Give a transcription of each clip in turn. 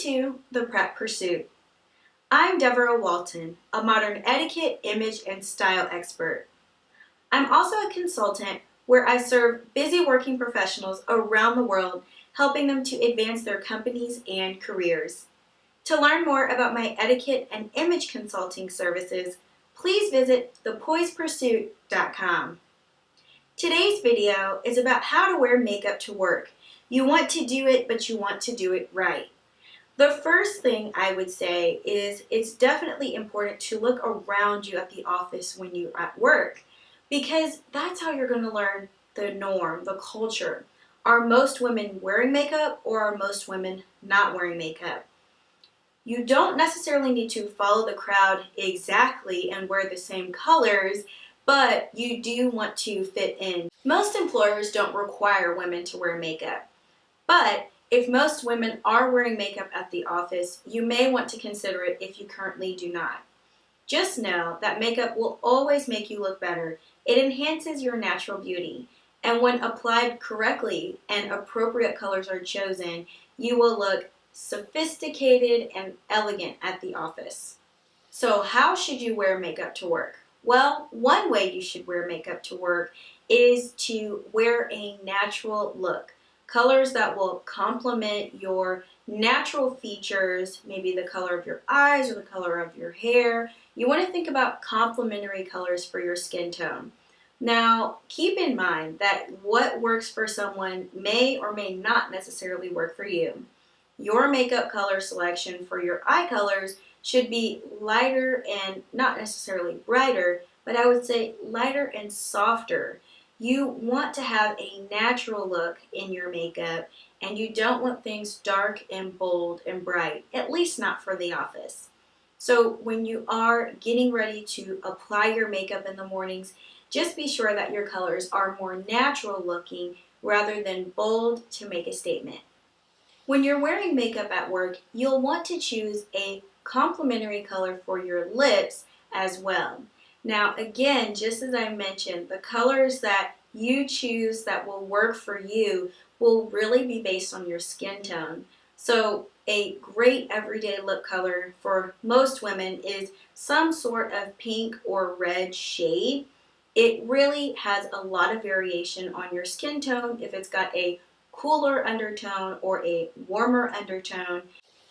to The Prep Pursuit. I'm Deborah Walton, a modern etiquette, image, and style expert. I'm also a consultant where I serve busy working professionals around the world, helping them to advance their companies and careers. To learn more about my etiquette and image consulting services, please visit thepoisepursuit.com. Today's video is about how to wear makeup to work. You want to do it, but you want to do it right. The first thing I would say is it's definitely important to look around you at the office when you're at work, because that's how you're going to learn the norm, the culture. Are most women wearing makeup, or are most women not wearing makeup? You don't necessarily need to follow the crowd exactly and wear the same colors, but you do want to fit in. Most employers don't require women to wear makeup, but if most women are wearing makeup at the office, you may want to consider it if you currently do not. Just know that makeup will always make you look better. It enhances your natural beauty, and when applied correctly and appropriate colors are chosen, you will look sophisticated and elegant at the office. So how should you wear makeup to work? Well, one way you should wear makeup to work is to wear a natural look. Colors that will complement your natural features, maybe the color of your eyes or the color of your hair. You want to think about complementary colors for your skin tone. Now, keep in mind that what works for someone may or may not necessarily work for you. Your makeup color selection for your eye colors should be lighter and not necessarily brighter, but I would say lighter and softer. You want to have a natural look in your makeup, and you don't want things dark and bold and bright, at least not for the office. So when you are getting ready to apply your makeup in the mornings, just be sure that your colors are more natural looking rather than bold to make a statement. When you're wearing makeup at work, you'll want to choose a complementary color for your lips as well. Now again, just as I mentioned, the colors that you choose that will work for you will really be based on your skin tone. So a great everyday look color for most women is some sort of pink or red shade. It really has a lot of variation on your skin tone if it's got a cooler undertone or a warmer undertone.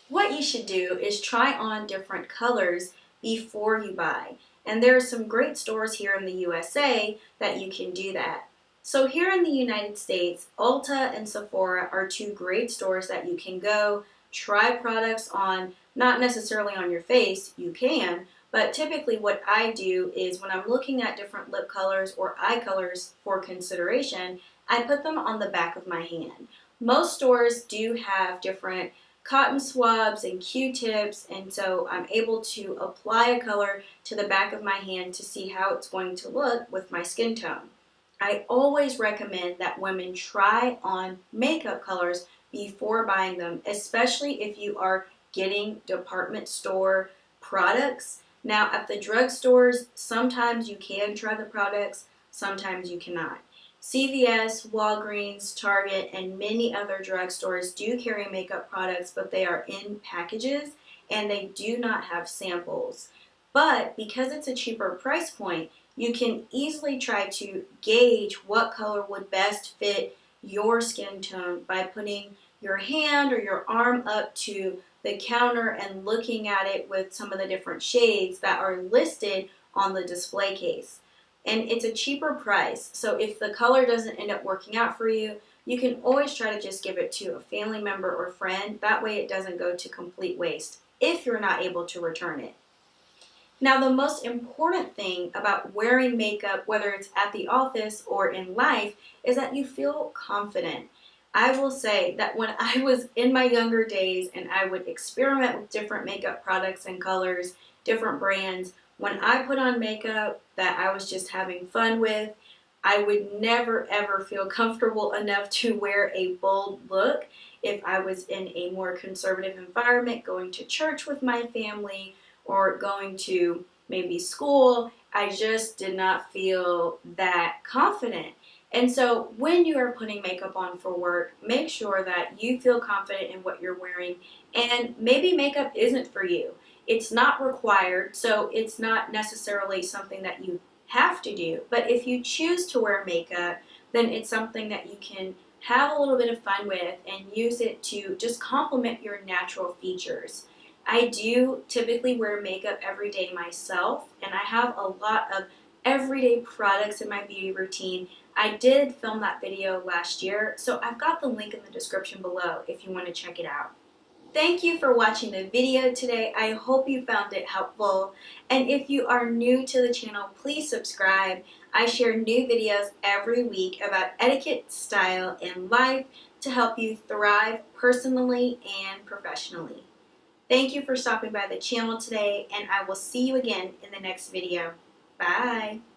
What you should do is try on different colors before you buy. And there are some great stores here in the USA that you can do that. So here in the United States, Ulta and Sephora are two great stores that you can go try products on, not necessarily on your face, you can, but typically what I do is when I'm looking at different lip colors or eye colors for consideration, I put them on the back of my hand. Most stores do have different cotton swabs and Q-tips, and so I'm able to apply a color to the back of my hand to see how it's going to look with my skin tone. I always recommend that women try on makeup colors before buying them, especially if you are getting department store products. Now at the drugstores, sometimes you can try the products, sometimes you cannot. CVS, Walgreens, Target, and many other drugstores do carry makeup products, but they are in packages and they do not have samples. But because it's a cheaper price point, you can easily try to gauge what color would best fit your skin tone by putting your hand or your arm up to the counter and looking at it with some of the different shades that are listed on the display case. And it's a cheaper price, so if the color doesn't end up working out for you, you can always try to just give it to a family member or friend. That way it doesn't go to complete waste if you're not able to return it. Now the most important thing about wearing makeup, whether it's at the office or in life, is that you feel confident. I will say that when I was in my younger days and I would experiment with different makeup products and colors, different brands, when I put on makeup that I was just having fun with, I would never ever feel comfortable enough to wear a bold look. If I was in a more conservative environment, going to church with my family or going to maybe school, I just did not feel that confident. And so when you are putting makeup on for work, make sure that you feel confident in what you're wearing, and maybe makeup isn't for you. It's not required, so it's not necessarily something that you have to do. But if you choose to wear makeup, then it's something that you can have a little bit of fun with and use it to just complement your natural features. I do typically wear makeup every day myself, and I have a lot of everyday products in my beauty routine. I did film that video last year, so I've got the link in the description below if you want to check it out. Thank you for watching the video today. I hope you found it helpful. And if you are new to the channel, please subscribe. I share new videos every week about etiquette, style, and life to help you thrive personally and professionally. Thank you for stopping by the channel today, and I will see you again in the next video. Bye!